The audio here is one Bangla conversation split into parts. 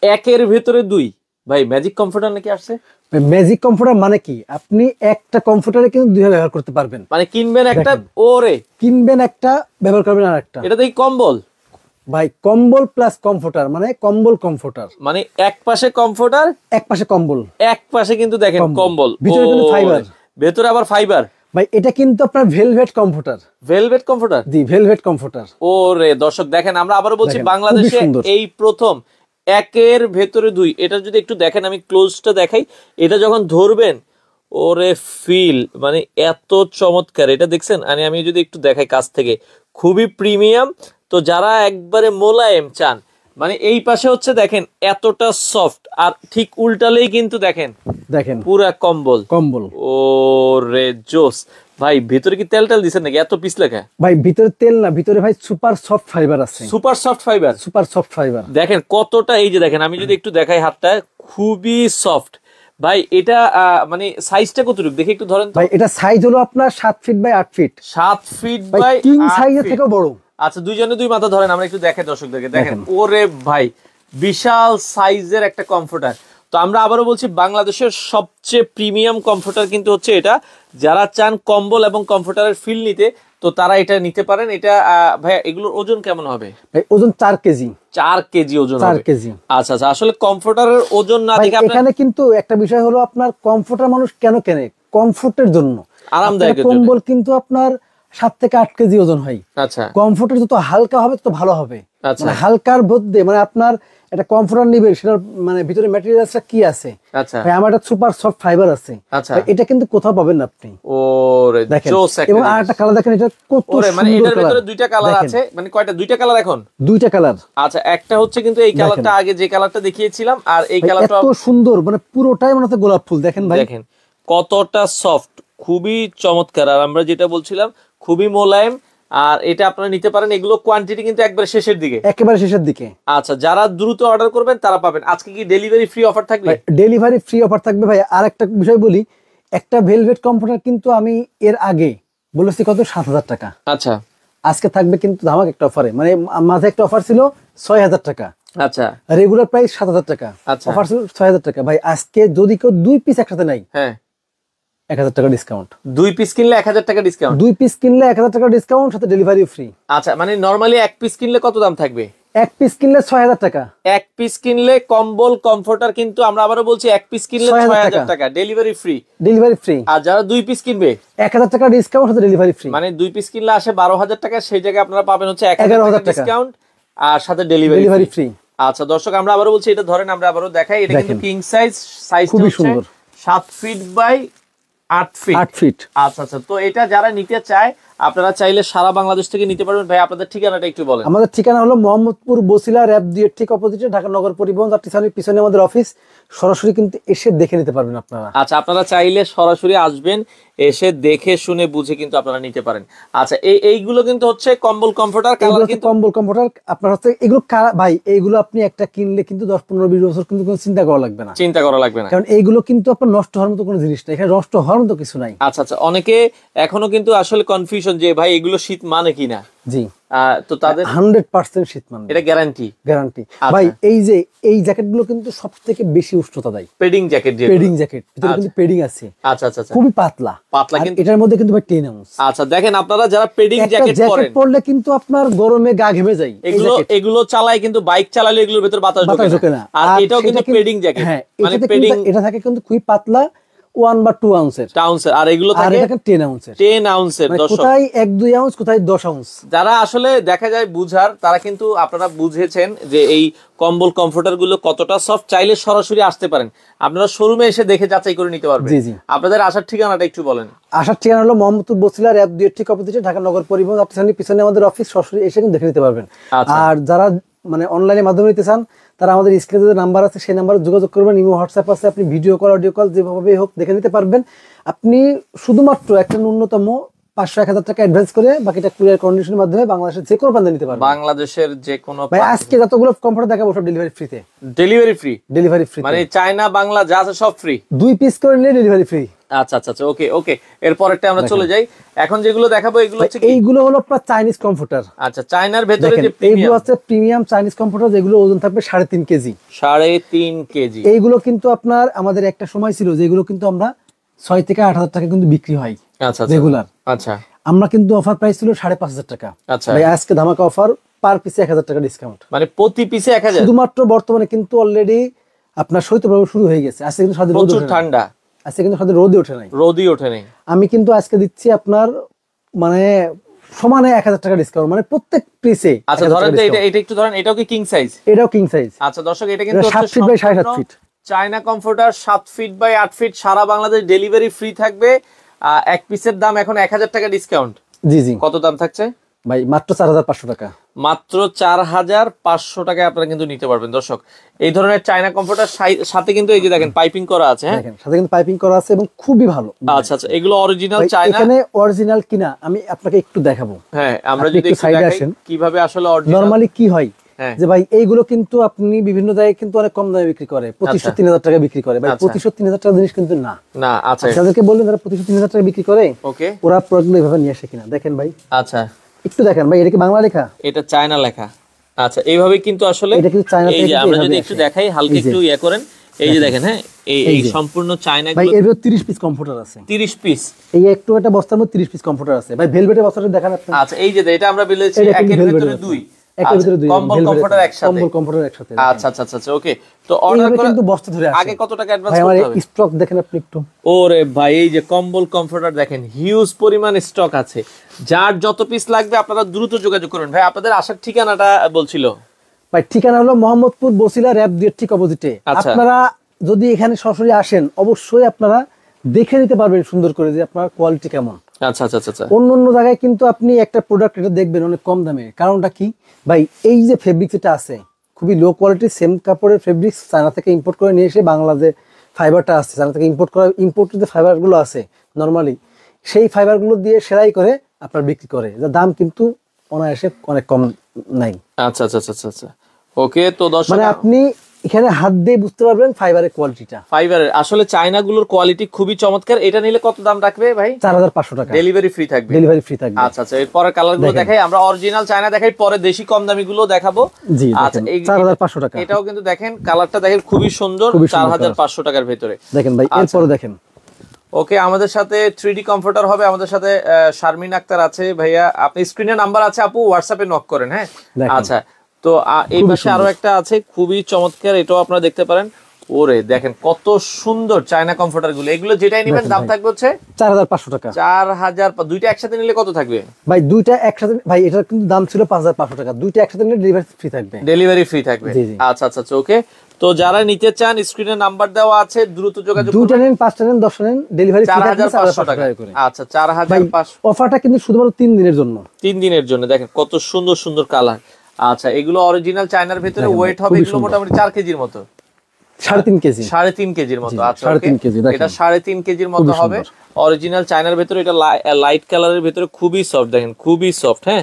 একের ভেতরে দুই। ভাই ম্যাজিক কমফোর্টার নাকি আসছে? ম্যাজিক কমফোর্টার মানে কি, আপনি একটা কমফোর্টারে কিন্তু দুইভাবে ব্যবহার করতে পারবেন। মানে কিনবেন একটা, ওরে কিনবেন একটা, ব্যবহার করবেন আরেকটা। এটা দেখি কম্বল ভাই, কম্বল প্লাস কমফোর্টার মানে কম্বল কমফোর্টার, মানে এক পাশে কমফোর্টার এক পাশে কম্বল, এক পাশে কিন্তু দেখেন কম্বল, ভিতরে কিন্তু ফাইবার, ভেতরে আবার ফাইবার। ভাই এটা কিন্তু আপনার ভেলভেট কমফোর্টার। Velvet comforter? জি, ভেলভেট কমফোর্টার। ওরে দর্শক দেখেন, আমরা আবারও বলছি বাংলাদেশে এই প্রথম একের ভেতরে দুই। এটা যদি একটু দেখেন, আমি ক্লোজটা দেখাই, এটা যখন ধরবেন ওরে ফিল মানে এত চমৎকার। এটা দেখছেন, আমি যদি একটু দেখাই কাছ থেকে, খুবই প্রিমিয়াম। তো যারা একবারে মোলায়েম চান, মানে এই পাশে হচ্ছে দেখেন এতটা সফট, আর ঠিক উল্টালেই কিন্তু দেখেন পুরা কম্বল কম্বল। ওরে জোস। ভাই ভিতরে কি তেল টেল দিছেন নাকি, এত পিস লেখা? ভাই ভিতরে তেল না, ভিতরে ভাই সুপার সফট ফাইবার আছে। Super soft fibre, super soft fibre দেখেন কতটা। এই যে দেখেন, আমি যদি একটু দেখাই হাতটা, খুবই সফট। ভাই এটা মানে সাইজটা কতটুকু দেখি একটু ধরেন। ভাই এটা সাইজ হলো আপনার 7 feet by 8 feet. 7 feet by king সাইজের থেকেও বড়। আচ্ছা, দুইজনে দুই মাথা ধরেন, আমরা একটু দেখাই দর্শকদেরকে। দেখেন ওরে ভাই, বিশাল সাইজের একটা কমফোর্টার। তো আমরা আবারও বলছি, বাংলাদেশের সবচেয়ে প্রিমিয়াম কমফোর্টার কিন্তু হচ্ছে এটা। যারা চান কম্বল এবং কমফোর্টারের ফিল নিতে, তো তারা এটা নিতে পারেন। এটা ভাই এগুলোর ওজন কেমন হবে? ভাই ওজন 4 কেজি। 4 কেজি ওজন? 4 কেজি। আচ্ছা আচ্ছা, আসলে কমফোর্টারের ওজন না দেখে এখানে কিন্তু একটা বিষয় হলো, আপনার কমফোর্টার মানুষ কেন কেনে? কমফোর্টের জন্য, আরামদায়ক। কম্বল কিন্তু আপনার 7 থেকে 8 কেজি ওজন হয়। আচ্ছা, কমফোর্টার যত হালকা হবে তত ভালো হবে। আচ্ছা, হালকার মধ্যে মানে আপনার একটা কমফোর্টার নিবে, সেটার মানে ভিতরে ম্যাটেরিয়ালসটা কি আছে? আচ্ছা ভাই আমার একটা সুপার সফট ফাইবার আছে। আচ্ছা, এটা কিন্তু কোথাও পাবেন না আপনি। ওরে জোস। এবং আরেকটা কালার দেখেন, এটা কত সুন্দর। মানে এটার ভিতরে দুইটা কালার আছে, মানে কয়টা? দুইটা কালার এখন? দুইটা কালার। আচ্ছা, একটা হচ্ছে কিন্তু এই কালারটা, আগে যে কালারটা দেখিয়েছিলাম, আর এই কালারটা এত সুন্দর, মানে পুরোটাই মনে হচ্ছে গোলাপ ফুল। দেখেন ভাই, দেখেন কতটা সফট, খুবই চমৎকার। আর আমরা যেটা বলছিলাম, খুবই মোলায়েম। আর এটা আপনারা নিতে পারেন। এগুলো কোয়ান্টিটি কিন্তু একবারে শেষের দিকে, একেবারে শেষের দিকে। আচ্ছা, যারা দ্রুত অর্ডার করবেন তারা পাবেন। আজকে কি ডেলিভারি ফ্রি অফার থাকবে? ডেলিভারি ফ্রি অফার থাকবে ভাই। আর একটা বিষয় বলি, একটা ভেলভেট কমফোর্টার কিন্তু আমি এর আগে বলেছি কত, 7,000 টাকা। আচ্ছা, আজকে থাকবে কিন্তু ধামাক একটা অফারে, মানে মাঝে একটা অফার ছিল 6,000 টাকা। আচ্ছা, রেগুলার প্রাইস 7,000 টাকা, অফার ছিল 6,000 টাকা। ভাই আজকে যদি কেউ 2 পিস একসাথে নাই, হ্যাঁ 1,000 টাকা ডিসকাউন্ট। 2 পিস কিনলে 1,000 টাকা ডিসকাউন্ট? 2 পিস কিনলে 1,000 টাকা ডিসকাউন্ট, সাথে ডেলিভারি ফ্রি। আচ্ছা, মানে নরমালি 1 পিস কিনলে কত দাম থাকবে? 1 পিস কিনলে 6,000 টাকা। 1 পিস কিনলে কম্বল কমফোর্টার কিন্তু আমরা আবারও বলছি 1 পিস কিনলে 6,000 টাকা, ডেলিভারি ফ্রি। Delivery free. আর যারা 2 পিস কিনবে 1,000 টাকা ডিসকাউন্ট, সাথে ডেলিভারি ফ্রি। মানে 2 পিস কিনলে আসে 12,000 টাকা, সেই জায়গায় আপনারা পাবেন হচ্ছে 11,000 টাকা ডিসকাউন্ট আর সাথে ডেলিভারি ফ্রি। আচ্ছা দর্শক, আমরা আবারও বলছি, এটা ধরেন, আমরা আবারও দেখাই। এটা কিন্তু কিং সাইজ খুবই সুন্দর, 7 ফিট বাই 8 ফিট। আচ্ছা আচ্ছা, তো এটা যারা নিতে চায়, আপনারা চাইলে সারা বাংলাদেশ থেকে নিতে পারবেন। ভাই আপনাদের ঠিকানাটা একটু বলেন। আমাদের ঠিকানা হলো মোহাম্মদপুর বসিলা র‍্যাব 2 এর ঠিক অপোজিটে, ঢাকা নগর পরিবহন যাত্রী পিছনে আমাদের অফিস। সরাসরি কিন্তু এসে দেখে নিতে পারবেন আপনারা। আচ্ছা, আপনারা চাইলে সরাসরি আসবেন, এসে দেখে শুনে বুঝে কিন্তু আপনারা নিতে পারেন। আচ্ছা, এইগুলো কিন্তু হচ্ছে কম্বল কমফোর্টার, কম্বল কমফোর্টার আপনার হচ্ছে এগুলো। ভাই এইগুলো আপনি একটা কিনলে কিন্তু 10, 15, 20 বছর কিন্তু কোনো চিন্তা করা লাগবে না, কারণ এইগুলো কিন্তু আপনার নষ্ট হওয়ার মতো কোনো জিনিস না, এখানে নষ্ট হওয়ার মতো কিছু নাই। আচ্ছা আচ্ছা, অনেকে এখনো কিন্তু আসলে কনফিউশন যে ভাই এগুলো শীত মানে কিনা। জি, তো তাদের 100% শীত মানে, এটা গ্যারান্টি। ভাই এই যে এই জ্যাকেট গুলো কিন্তু সবথেকে বেশি উষ্ণতা দেয়। পেডিং জ্যাকেট, ভিতরে কিন্তু পেডিং আছে। আচ্ছা আচ্ছা, খুবই পাতলা, কিন্তু এটার মধ্যে কিন্তু ভাই 10 আউন্স। আচ্ছা, দেখেন আপনারা যারা পেডিং জ্যাকেট পরলে কিন্তু আপনার গরমে গা ঘেমে যায়। এগুলো চালায়, কিন্তু বাইক চালালে এগুলোর ভিতর বাতাস ঢোকে না। আর এটাও কিন্তু পেডিং জ্যাকেট, মানে পেডিং, এটা থাকে কিন্তু খুবই পাতলা, 1 বা 2 আউন্সের। আর এগুলো থাকে 10 আউন্সের। 10 আউন্সের, কোথায় 1-2 আউন্স, কোথায় 10 আউন্স। যারা আসলে দেখা যায় বুঝার, তারা কিন্তু আপনারা বুঝেছেন যে এই কম্বল কমফোর্টার গুলো কতটা সফট। চাইলে সরাসরি আসতে পারেন, আপনারা শোরুমে এসে দেখে যাচাই করে নিতে পারবেন। আপনাদের আসার ঠিকানাটা একটু বলেন। আসার ঠিকানা হলো মোহাম্মদপুর বসিলা র‍্যাব 2 এর ঠিক অপোজিটে, ঢাকা নগর পরিবহন যাত্রী পিছনে আমাদের অফিস। সরাসরি এসে কিন্তু দেখে নিতে পারবেন। আর যারা মানে অনলাইনের মাধ্যমে নিতে চান, তারা আমাদের স্ক্রিনে যে নাম্বার আছে সেই নাম্বারে যোগাযোগ করবেন। ইমো, হোয়াটসঅ্যাপ আছে, আপনি ভিডিও কল, অডিও কল যেভাবে হোক দেখে নিতে পারবেন। আপনি শুধুমাত্র একটা ন্যূনতম 500-1,000 টাকা অ্যাডভান্স করে বাকিটা কুরিয়ার কন্ডিশনের মাধ্যমে বাংলাদেশের যে কোনো প্রান্তে নিতে পারবেন। বাংলাদেশের যে কোনো, ভাই আজকে যতগুলো কমফোর্টার দেখাবো সব ডেলিভারি ফ্রিতে। ডেলিভারি ফ্রি, ডেলিভারি ফ্রি, মানে চায়না বাংলা যা আছে সব ফ্রি। 2 পিস করে নিলে ডেলিভারি ফ্রি। আচ্ছা আচ্ছা আচ্ছা, ওকে ওকে, এরপরেরটা আমরা চলে যাই। এখন যেগুলো দেখাবো এগুলো হচ্ছে এইগুলো হলো আপনার চাইনিজ কমফোর্টার। আচ্ছা, চায়নার ভেতরে যে এইগুলো আছে প্রিমিয়াম চাইনিজ কমফোর্টার, যেগুলো ওজন থাকবে 3.5 কেজি। 3.5 কেজি। এইগুলো কিন্তু আপনার আমাদের একটা সময় ছিল যেগুলো কিন্তু আমরা 6 থেকে 8,000 টাকা কিন্তু বিক্রি হয় আচ্ছা রেগুলার। আচ্ছা, আমরা কিন্তু অফার প্রাইস ছিল 5,500 টাকা। আচ্ছা ভাই আজকে ধামাকা অফার, পার পিসে 1,000 টাকা ডিসকাউন্ট, মানে প্রতি পিসে 1000। শুধুমাত্র বর্তমানে কিন্তু অলরেডি আপনার শৈত্যপ্রবাহ শুরু হয়ে গেছে। আজকে কিন্তু সাথে প্রচুর ঠান্ডা, আজকে কিন্তু সাথে রোদই ওঠে নাই, রোদই ওঠে নাই। আমি কিন্তু আজকে দিচ্ছি আপনার মানে সমানে 1,000 টাকা ডিসকাউন্ট, মানে প্রত্যেক পিসে। আচ্ছা ধরেন তো এটা একটু ধরেন, এটাও কি কিং সাইজ? এটাও কিং সাইজ। আচ্ছা দর্শক, এটা কিন্তু 7 feet by 7.5 feet China comforter, 7 feet by 8 feet, সারা বাংলাদেশ ডেলিভারি ফ্রি থাকবে। এক পিসের দাম এখন 1000 টাকা ডিসকাউন্ট। জি জি। কত দাম থাকছে ভাই? মাত্র 4,500 টাকা। মাত্র 4,500 টাকায় আপনারা কিন্তু নিতে পারবেন দর্শক। এই ধরনের চায়না কমফোর্টার সাথে কিন্তু এই যে দেখেন পাইপিং করা আছে। হ্যাঁ, দেখেন সাথে কিন্তু পাইপিং করা আছে এবং খুবই ভালো। আচ্ছা আচ্ছা, এগুলো অরিজিনাল চায়না? এখানে অরিজিনাল কিনা আমি আপনাকে একটু দেখাবো। হ্যাঁ, আমরা যদি একটু দেখাই কিভাবে আসলে অরিজিনাল। নরমালি কি হয় যে ভাই এইগুলো কিন্তু আপনি বিভিন্ন জায়গায় কিন্তু অনেক কম দামে বিক্রি করে, 2,500-3,000 টাকা বিক্রি করে। ভাই 2,500-3,000 টাকা জিনিস কিন্তু না। না, আচ্ছা তাদেরকে বললেন তারা 2,500-3,000 টাকা বিক্রি করে, ওকে, ওরা প্রোডাক্টগুলো এভাবে নিয়ে আসে কিনা দেখেন ভাই। আচ্ছা একটু দেখেন ভাই, এটা কি বাংলা লেখা? এটা চায়না লেখা। আচ্ছা, এইভাবে কিন্তু আসলে এটা কিন্তু চায়না। এই যে আমরা যদি একটু দেখাই হালকা একটু ইয়া করেন, এই যে দেখেন। হ্যাঁ, এই সম্পূর্ণ চায়না ভাই। এর 30 পিস কমফোর্টার আছে। 30 পিস? এই একটু একটা বস্তার মধ্যে 30 পিস কমফোর্টার আছে ভাই। ভেলভেটের বস্তাটা দেখান আপনি। আচ্ছা, এই যে এটা আমরা বলেছি একের ভিতরে দুই, একের ভিতরে দুই কম্বল কমফোর্টার একসাথে। কম্বল কমফোর্টার একসাথে। আচ্ছা আচ্ছা আচ্ছা, ওকে। তো অর্ডার করে কিন্তু বস্তা ধরে আসে। আগে কত টাকা অ্যাডভান্স করতে হবে? ভাই স্টক দেখেন আপনি একটু। ওরে ভাই, এই যে কম্বল কমফোর্টার দেখেন, হিউজ পরিমাণ স্টক আছে। যার যত পিস লাগবে আপনারা দ্রুত যোগাযোগ করুন। ভাই আপনাদের আসার ঠিকানাটা বলছিল? ভাই ঠিকানা হলো মোহাম্মদপুর বসিলা র‍্যাব 2 এর ঠিক অপোজিটে। আপনারা যদি এখানে সরাসরি আসেন অবশ্যই আপনারা দেখে নিতে পারবেন সুন্দর করে যে আপনার কোয়ালিটি কেমন। আচ্ছা আচ্ছা আচ্ছা। অন্য জায়গায় কিন্তু আপনি একটা প্রোডাক্ট এটা দেখবেন অনেক কম দামে। কারণটা কি ভাই? এই যে ফেব্রিক্স এটা আছে খুবই লো কোয়ালিটি, সেম কাপড়ের ফেব্রিক্স চায়না থেকে ইম্পোর্ট করে নিয়ে এসে বাংলাদেশে ফাইবারটা আছে চায়না থেকে ইম্পোর্ট করা, ইম্পোর্টেড যে ফাইবারগুলো আছে নরমালি সেই ফাইবারগুলো দিয়ে সেলাই করে আপনার বিক্রি করে, যার দাম কিন্তু অনায়াসে অনেক কম নাই। আচ্ছা আচ্ছা আচ্ছা আচ্ছা, ওকে। তো দর্শক মানে আপনি এখানে হাত দিয়ে বুঝতে পারবেন ফাইবারের কোয়ালিটিটা। ফাইবারের আসলে চায়নাগুলোর কোয়ালিটি খুবই চমৎকার। এটা নিলে কত দাম রাখবে ভাই? 4,500 টাকা। ডেলিভারি ফ্রি থাকবে? ডেলিভারি ফ্রি থাকবে। আচ্ছা আচ্ছা, এর পরে কালারগুলো দেখাই। আমরা অরিজিনাল চায়না দেখাই, পরে দেশি কম দামিগুলো দেখাবো। জি, আচ্ছা, এই 4,500 টাকা। এটাও কিন্তু দেখেন কালারটা দেখেন খুবই সুন্দর, 4,500 টাকার ভিতরে দেখেন ভাই। এরপরে দেখেন, ওকে, আমাদের সাথে 3D কমফোর্টার হবে। আমাদের সাথে শারমিন আক্তার আছে। ভাইয়া আপনি স্ক্রিনে নাম্বার আছে, আপু হোয়াটসঅ্যাপে নক করেন। হ্যাঁ, আচ্ছা। তো এই পাশে আরো একটা আছে খুবই চমৎকার, এটাও আপনারা দেখতে পারেন। ওরে দেখেন কত সুন্দর চায়না কমফোর্টার গুলো। এগুলো যেটাই নেবেন দাম থাকবে হচ্ছে 4,500 টাকা। 4,000। দুইটা একসাথে নিলে কত থাকবে ভাই? দুইটা একসাথে ভাই এটার কিন্তু দাম ছিল 5,500 টাকা। দুইটা একসাথে নিলে ডেলিভারি ফ্রি থাকবে। ডেলিভারি ফ্রি থাকবে? আচ্ছা আচ্ছা, ওকে। তো যারা নিতে চান স্ক্রিনে নাম্বার দেওয়া আছে, দ্রুত যোগাযোগ করুন। দুইটা নেন, পাঁচটা নেন, 10টা নেন, ডেলিভারি ফ্রি থাকবে 4,500 টাকা করে। আচ্ছা, 4,500। অফারটা কিন্তু শুধুমাত্র 3 দিনের জন্য। 3 দিনের জন্য। দেখেন কত সুন্দর সুন্দর কালার। আচ্ছা, এগুলো অরিজিনাল চায়নার ভিতরে। ওয়েট হবে এগুলো মোটামুটি 4 কেজির মতো। 3.5 কেজি। 3.5 কেজির মতো। আচ্ছা, 3.5 কেজি। এটা 3.5 কেজির মতো হবে। অরিজিনাল চায়নার ভিতরে। এটা লাইট কালারের ভিতরে, খুবই সফট। দেখেন খুবই সফট। হ্যাঁ,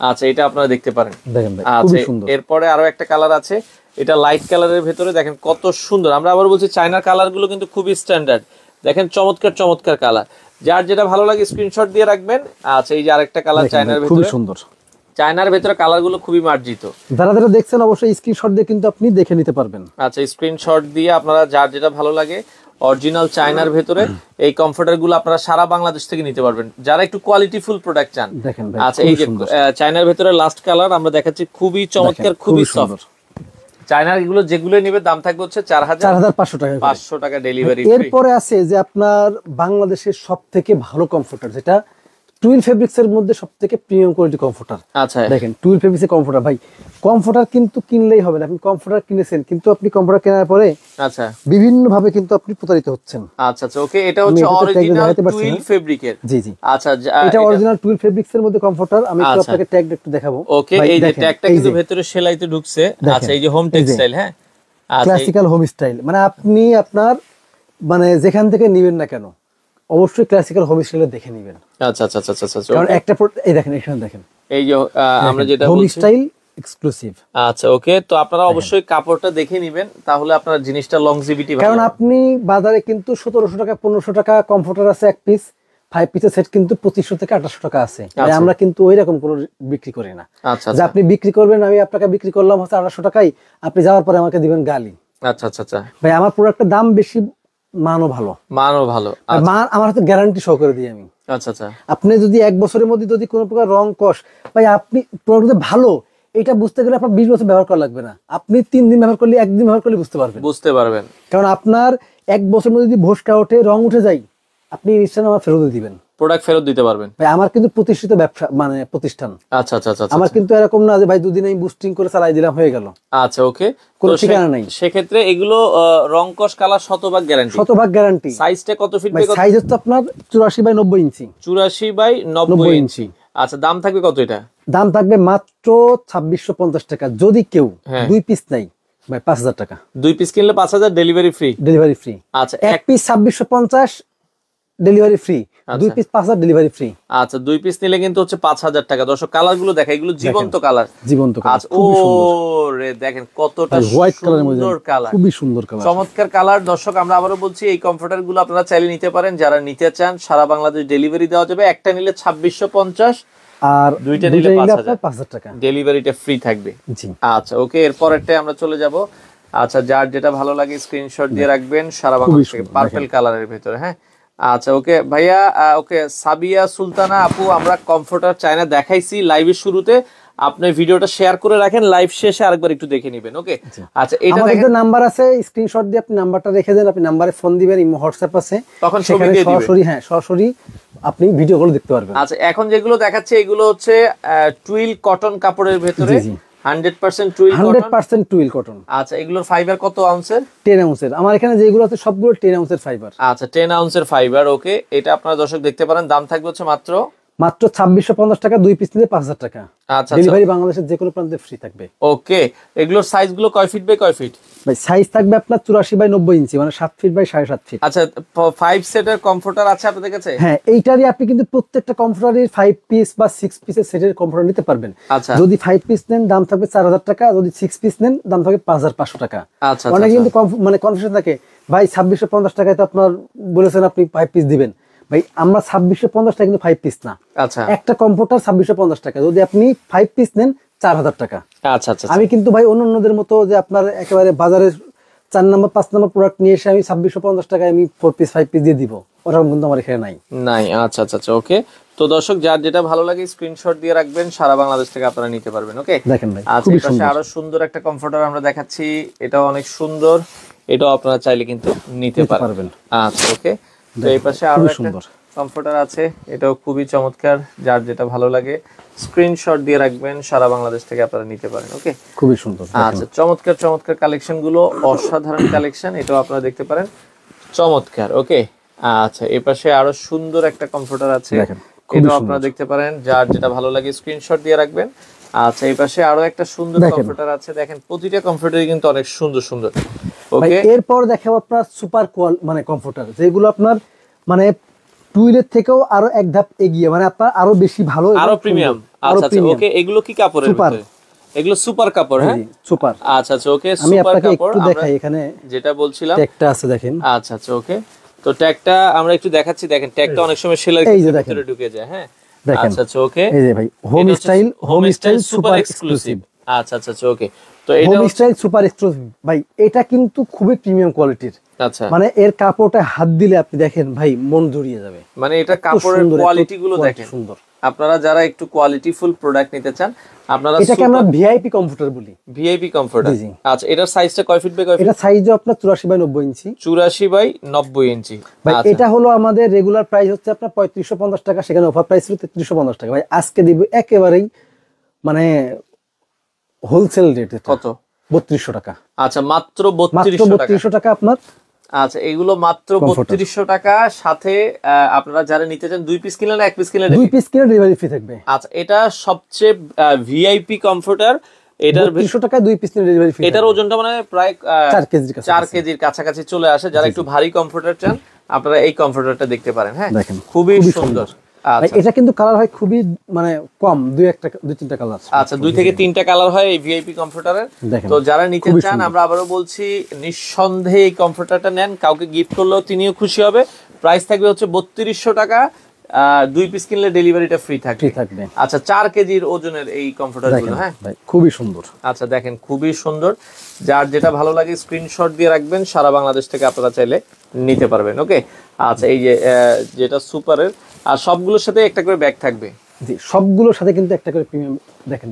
আচ্ছা, এটা আপনারা দেখতে পারেন। দেখেন ভাই খুবই সুন্দর। এরপরে আরো একটা কালার আছে, এটা লাইট কালারের ভিতরে। দেখেন কত সুন্দর। আমরা আবার বলছি চায়নার কালার গুলো কিন্তু খুবই স্ট্যান্ডার্ড। দেখেন চমৎকার চমৎকার কালার। যার যেটা ভালো লাগে স্ক্রিনশট দিয়ে রাখবেন। আচ্ছা, এই যে আরেকটা কালার চায়নার ভিতরে, খুবই সুন্দর। চায়নার ভেতরে কালার গুলো খুবই মার্জিত। যারা যারা দেখছেন অবশ্যই স্ক্রিনশট দিয়ে কিন্তু আপনি দেখে নিতে পারবেন। আচ্ছা, স্ক্রিনশট দিয়ে আপনারা যার যেটা ভালো লাগে অরিজিনাল চায়নার ভেতরে এই কমফোর্টার গুলো আপনারা সারা বাংলাদেশ থেকে নিতে পারবেন, যারা একটু কোয়ালিটিফুল প্রোডাক্ট চান। আচ্ছা, এই যে চায়নার ভেতরে লাস্ট কালার আমরা দেখাচ্ছি, খুবই চমৎকার, খুবই সফট। চায়নার এগুলো যেগুলো নিবে দাম থাকবে হচ্ছে 4,500 টাকা। 500 টাকা ডেলিভারি ফ্রি। এরপরে আছে যে আপনার বাংলাদেশের সবথেকে ভালো কমফোর্টার, যেটা টুইল ফেব্রিক্স এর মধ্যে সবথেকে প্রিমিয়াম কোয়ালিটি কমফোর্টার। আচ্ছা, দেখেন টুইল ফেব্রিক্স এর কমফোর্টার। ভাই কমফোর্টার কিন্তু কিনলেই হবে না। আপনি কমফোর্টার কিনেছেন কিন্তু আপনি কমফোর্টার কেনার পরে আচ্ছা বিভিন্ন ভাবে কিন্তু আপনি প্রতারিত হচ্ছেন। আচ্ছা আচ্ছা, ওকে। এটা হচ্ছে অরিজিনাল টুইল ফেব্রিকের। জি জি। আচ্ছা, এটা অরিজিনাল টুইল ফেব্রিক্স এর মধ্যে কমফোর্টার। আমি একটু আপনাকে ট্যাগটা একটু দেখাবো। ওকে, এই যে ট্যাগটা কিন্তু ভিতরে সেলাইতে ঢুকছে। আচ্ছা, এই যে হোম টেক্সটাইল। হ্যাঁ, ক্লাসিক্যাল হোম স্টাইল। মানে আপনি আপনার মানে যেখান থেকে নেবেন না কেন অবশ্যই ক্লাসিক্যাল হোম স্টাইলে দেখে নেবেন। আচ্ছা আচ্ছা আচ্ছা আচ্ছা, কারণ একটা এই দেখেন, এখানে দেখেন এই যে আমরা যেটা হোম স্টাইল এক্সক্লুসিভ। আচ্ছা ওকে, তো আপনারা অবশ্যই কাপড়টা দেখে নেবেন, তাহলে আপনার জিনিসটা লংজিভিটি ভালো। কারণ আপনি বাজারে কিন্তু 1700 টাকা 1500 টাকা কমফোর্টার আছে এক পিস, 5 পিসের সেট কিন্তু 2500 থেকে 2800 টাকা আছে। আমরা কিন্তু ওই রকম কোনো বিক্রি করি না। যে আপনি বিক্রি করবেন, আমি আপনাকে বিক্রি করলাম হচ্ছে 2800 টাকায়, আপনি যাওয়ার পরে আমাকে দিবেন গালি। আচ্ছা আচ্ছা আচ্ছা ভাই আমার প্রোডাক্টের দাম বেশি, মানও ভালো। মানও ভালো, মান আমার হাতে গ্যারান্টি সহ করে দিই আমি। আচ্ছা আচ্ছা, আপনি যদি 1 বছরের মধ্যে যদি কোনো প্রকার রং কষ, ভাই আপনি প্রোডাক্ট ভালো এটা বুঝতে গেলে আপনার 20 বছর ব্যবহার করা লাগবে না, আপনি 3 দিন ব্যবহার করলে 1 দিন ব্যবহার করলে বুঝতে পারবেন। কারণ আপনার 1 বছরের মধ্যে যদি ভোসকা ওঠে, রং উঠে যায়, আপনি ইনস্ট্যান্ট আমার ফেরত দিবেন, প্রোডাক্ট ফেরত দিতে পারবেন। ভাই আমার কিন্তু প্রতিষ্ঠিত ব্যবসা মানে প্রতিষ্ঠান। আচ্ছা আচ্ছা আচ্ছা, আমার কিন্তু এরকম না যে ভাই দুদিন আমি বুস্টিং করে চালাই দিলাম হয়ে গেল। আচ্ছা ওকে, কোনো ঠিকানা নাই। সেক্ষেত্রে এগুলো রং কস কালার শতভাগ গ্যারান্টি। শতভাগ গ্যারান্টি। সাইজটা কত ফিট? সাইজ হচ্ছে আপনার 84 বাই 90 ইঞ্চি। 84 বাই 90 ইঞ্চি। আচ্ছা, দাম থাকবে কত এটা? দাম থাকবে মাত্র 2650 টাকা। যদি কেউ 2 পিস নাই ভাই 5000 টাকা। 2 পিস কিনলে 5000 ডেলিভারি ফ্রি। Delivery free. আচ্ছা, এক piece 2650 delivery free, 2 piece 5000 delivery free. আচ্ছা, 2 পিস নিলে কিন্তু হচ্ছে 5000 টাকা। দর্শক কালার গুলো দেখেন, এগুলো জীবন্ত কালার। জীবন্ত কালার। আচ্ছা, ও রে দেখেন কতটা সুন্দর কালার, খুবই সুন্দর কালার, চমৎকার কালার। দর্শক আমরা আবারও বলছি, এই কমফোর্টার গুলো আপনারা চাইলে নিতে পারেন, যারা নিতে চান সারা বাংলাদেশ ডেলিভারি দেওয়া যাবে। একটা নিলে 2650 আর দুইটা নিলে 5000 টাকা, ডেলিভারিটা ফ্রি থাকবে। জি আচ্ছা ওকে, এরপরেরটা আমরা চলে যাব। আচ্ছা, যার যেটা ভালো লাগে স্ক্রিনশট দিয়ে রাখবেন, সারা বাংলাদেশ থেকে। পার্পল কালারের ভিতরে, হ্যাঁ। আচ্ছা ওকে ভাইয়া, ওকে সাবিয়া সুলতানা আপু, আমরা কমফোর্টার চায়না দেখাইছি লাইভের শুরুতে, আপনি ভিডিওটা শেয়ার করে রাখেন, লাইভ শেষে আরেকবার একটু দেখে নেবেন। ওকে আচ্ছা, এটা আমাদের নাম্বার আছে, স্ক্রিনশট দিয়ে আপনি নাম্বারটা রেখে দেন, আপনি নাম্বারে ফোন দিবেন, ইমো হোয়াটসঅ্যাপ আছে, তখন ছবি দিয়ে দিবেন। সরাসরি, হ্যাঁ সরাসরি আপনি ভিডিওগুলো দেখতে পারবেন। আচ্ছা, এখন যেগুলো দেখাচ্ছে এগুলো হচ্ছে টুইল কটন কাপড়ের ভিতরে, 100% টুইল কটন। 100% twill cotton. আচ্ছা, এগুলোর ফাইবার কত আউন্সের? 10 আউন্সের। আমার এখানে যেগুলো আছে সবগুলো 10 আউন্সের ফাইবার। আচ্ছা, 10 আউন্সের ফাইবার। ওকে, এটা আপনারা দর্শক দেখতে পারেন। দাম থাকবে হচ্ছে মাত্র 2650 টাকা, 2 পিস নিলে 5000 টাকা। আচ্ছা, ডেলিভারি বাংলাদেশের যে কোনো প্রান্তে ফ্রি থাকবে। ওকে, এগুলোর সাইজ গুলো কয় ফিট বাই কয় ফিট? ভাই সাইজ থাকবে আপনার 84 বাই 90 ইঞ্চি, মানে 7 ফিট বাই 7.5 ফিট। আচ্ছা, 5 সেটের কমফোর্টার আছে আপনাদের কাছে? হ্যাঁ, এইটারই আপনি কিন্তু প্রত্যেকটা কমফোর্টারের 5 পিস বা 6 পিসের সেটের কমফোর্টার নিতে পারবেন। আচ্ছা, যদি 5 পিস নেন দাম থাকবে 4000 টাকা, যদি 6 পিস নেন দাম থাকবে 5500 টাকা। আচ্ছা, অনেকে কিন্তু মানে কনফিউশন থাকে, ভাই 2650 টাকায় তো আপনার বলেছেন আপনি 5 পিস দিবেন। ভাই আমরা 2650 টাকা কিন্তু 5 পিস না। আচ্ছা, একটা কমফোর্টার 2650 টাকা, যদি আপনি 5 পিস নেন 4000 টাকা। আচ্ছা আচ্ছা, আমি কিন্তু ভাই অন্যদের মতো যে আপনার একেবারে বাজারে 4 নম্বর 5 নম্বর প্রোডাক্ট নিয়ে এসে আমি 2650 টাকায় আমি 4 পিস 5 পিস দিয়ে দিব, ওরকম কিন্তু আমার এখানে নাই। আচ্ছা আচ্ছা আচ্ছা, ওকে। তো দর্শক যার যেটা ভালো লাগে স্ক্রিনশট দিয়ে রাখবেন, সারা বাংলাদেশ থেকে আপনারা নিতে পারবেন। ওকে, দেখেন ভাই আচ্ছা, এই পাশে আরো সুন্দর একটা কমফোর্টার আমরা দেখাচ্ছি, এটাও অনেক সুন্দর, এটাও আপনারা চাইলে কিন্তু নিতে পারবেন। আচ্ছা ওকে, তো এই পাশে আরো একটা কমফোর্টার আছে, এটাও খুবই চমৎকার, যার যেটা ভালো লাগে স্ক্রিনশট দিয়ে রাখবেন, সারা বাংলাদেশ থেকে আপনারা নিতে পারেন। ওকে, খুবই সুন্দর। আচ্ছা, চমৎকার চমৎকার কালেকশন গুলো, অসাধারণ কালেকশন, এটাও আপনারা দেখতে পারেন, চমৎকার। ওকে, আচ্ছা, এই পাশে আরো সুন্দর একটা কমফোর্টার আছে, এটাও আপনারা দেখতে পারেন, যার যেটা ভালো লাগে স্ক্রিনশট দিয়ে রাখবেন। আচ্ছা, এই পাশে আরো একটা সুন্দর কমফোর্টার আছে, দেখেন প্রতিটা কমফোর্টারই কিন্তু অনেক সুন্দর সুন্দর। ওকে, এরপর দেখাবো আপনার সুপার মানে কমফোর্টার, যেগুলো আপনার মানে টুইলের থেকেও আরো এক ধাপ এগিয়ে, মানে আপনার আরো বেশি ভালো, আরো প্রিমিয়াম। আচ্ছা আচ্ছা, ওকে, এগুলো কি কাপড়ের ভিতরে? এগুলো সুপার কাপড়, হ্যাঁ সুপার। আচ্ছা আচ্ছা, ওকে, সুপার কাপড়। একটু দেখাই, এখানে যেটা বলছিলাম ট্যাগটা আছে দেখেন। আচ্ছা আচ্ছা, ওকে, তো ট্যাগটা আমরা একটু দেখাচ্ছি, দেখেন ট্যাগটা অনেক সময় সেলার ভিতরে ঢুকে যায়। হ্যাঁ, আচ্ছা আচ্ছা, ওকে, এই যে ভাই হোম স্টাইল সুপার এক্সক্লুসিভ। আচ্ছা আচ্ছা আচ্ছা, ওকে, তো এটা হোম স্টাইল সুপার এক্সক্লুসিভ ভাই, এটা কিন্তু খুবই প্রিমিয়াম কোয়ালিটির। আচ্ছা, মানে এর কাপড়টা হাত দিলে আপনি দেখেন ভাই মন জুড়িয়ে যাবে, মানে এটা কাপড়ের কোয়ালিটি গুলো দেখেন সুন্দর। আপনারা যারা একটু কোয়ালিটিফুল প্রোডাক্ট নিতে চান, আপনারা এটাকে আমরা ভিআইপি কমফোর্টার বলি, ভিআইপি কমফোর্টার। আচ্ছা, এটার সাইজটা কয় ফিট বাই কয় ফিট? এটা সাইজও আপনার 84 বাই 90 ইঞ্চি। 84 বাই 90 ইঞ্চি। ভাই এটা হলো আমাদের রেগুলার প্রাইস হচ্ছে আপনার 3550 টাকা, সেখানে অফার প্রাইস ছিল 3350 টাকা। ভাই আজকে দিব একেবারেই মানে হোলসেল রেটে। কত? 3200 টাকা। আচ্ছা, মাত্র 3200 টাকা আপনার। আচ্ছা, এগুলো মাত্র 3200 টাকা, সাথে আপনারা যারা নিতে চান 2 পিস কিনলে না 1 পিস কিনলে? 2 পিস কিনলে ডেলিভারি ফ্রি থাকবে। আচ্ছা, এটা সবচেয়ে ভিআইপি কমফোর্টার, এটার 3200 টাকায় 2 পিস নিলে ডেলিভারি ফ্রি। এটার ওজনটা মানে প্রায় 4 কেজির কাছাকাছি চলে আসে। যারা একটু ভারী কমফোর্টার চান, আপনারা এই কমফোর্টারটা দেখতে পারেন। হ্যাঁ, খুবই সুন্দর। এটা কিন্তু কালার হয় খুবই মানে কম, দুই তিনটা কালার। আচ্ছা 2 থেকে 3টা কালার হয় এই ভিআইপি কমফোর্টারের। তো যারা নিতে চান আমরা আবারও বলছি নিঃসন্দেহে এই কমফোর্টারটা নেন, কাউকে গিফট করলেও তিনিও খুশি হবে। প্রাইস থাকবে হচ্ছে 3200 টাকা, 2 পিস কিনলে ডেলিভারিটা ফ্রি থাকবে। আচ্ছা 4 কেজির ওজনের এই কমফোর্টারগুলো, হ্যাঁ খুবই সুন্দর। আচ্ছা দেখেন খুবই সুন্দর, যার যেটা ভালো লাগে স্ক্রিনশট দিয়ে রাখবেন, সারা বাংলাদেশ থেকে আপনারা চাইলে নিতে পারবেন। ওকে আচ্ছা এই যে যেটা সুপারের, আর সবগুলোর সাথে একটা করে ব্যাগ থাকবে। জি সবগুলোর সাথে কিন্তু একটা করে প্রিমিয়াম দেখেন,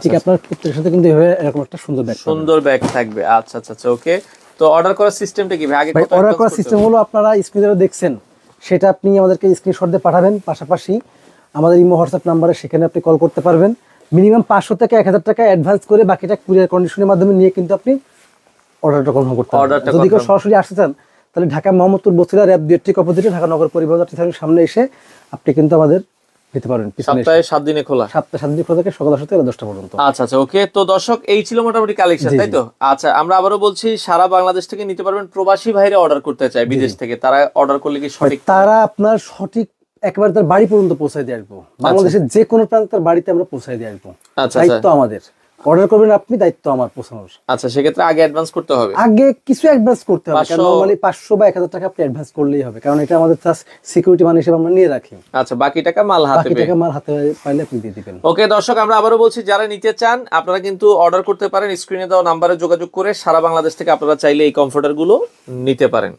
ঠিক আপনার প্রত্যেকের সাথে কিন্তু এরকম একটা সুন্দর ব্যাগ থাকবে। আচ্ছা আচ্ছা আচ্ছা ওকে। তো অর্ডার করার সিস্টেমটা কি ভাই? আগে অর্ডার করার সিস্টেম হলো আপনারা স্ক্রিনে দেখছেন সেটা আপনি আমাদেরকে স্ক্রিনশট দিয়ে পাঠাবেন, পাশাপাশি আমাদের ইমো হোয়াটসঅ্যাপ নাম্বারে সেখানে আপনি কল করতে পারবেন। মিনিমাম 500 থেকে 1000 টাকা অ্যাডভান্স করে বাকিটা কুরিয়ার কন্ডিশনের মাধ্যমে নিয়ে কিন্তু আপনি অর্ডারটা কনফার্ম করতে পারবেন। যদি কেউ সরাসরি আসতে চান তাহলে ঢাকা মোহাম্মদপুর বছিলা র‍্যাব 2 ঠিক অপোজিটে ঢাকা নগর পরিবহন স্টেশনের সামনে এসে আপনি কিন্তু আমাদের নিতে পারবেন। সপ্তাহে 7 দিনে খোলা, সপ্তাহে 7 দিন খোলা থাকে, সকাল 10টা থেকে 10টা পর্যন্ত। আচ্ছা আচ্ছা ওকে। তো দর্শক এই ছিল মোটামুটি কালেকশন, তাই তো? আচ্ছা আমরা আবারও বলছি সারা বাংলাদেশ থেকে নিতে পারবেন। প্রবাসী ভাইরা অর্ডার করতে চায় বিদেশ থেকে, তারা অর্ডার করলে কি সঠিক? তারা আপনার সঠিক একেবারে তার বাড়ি পর্যন্ত পৌঁছায় দিয়ে আসবো। বাংলাদেশের যে কোনো প্রান্তে তার বাড়িতে আমরা পৌঁছায় দিয়ে আসবো। দায়িত্ব আমাদের, অর্ডার করবেন আপনি, দায়িত্ব আমার পৌঁছানোর। আচ্ছা সেক্ষেত্রে আগে অ্যাডভান্স করতে হবে, আগে কিছু অ্যাডভান্স করতে হবে, কারণ নরমালি 500 বা 1000 টাকা আপনি অ্যাডভান্স করলেই হবে, কারণ এটা আমাদের জাস্ট সিকিউরিটি মানি হিসেবে আমরা নিয়ে রাখি। আচ্ছা বাকি টাকা মাল হাতে পাইলে আপনি দিয়ে দিবেন। ওকে দর্শক আমরা আবারও বলছি যারা নিতে চান আপনারা কিন্তু অর্ডার করতে পারেন, স্ক্রিনে দেওয়া নাম্বারে যোগাযোগ করে সারা বাংলাদেশ থেকে আপনারা চাইলে এই কমফোর্টার গুলো নিতে পারেন।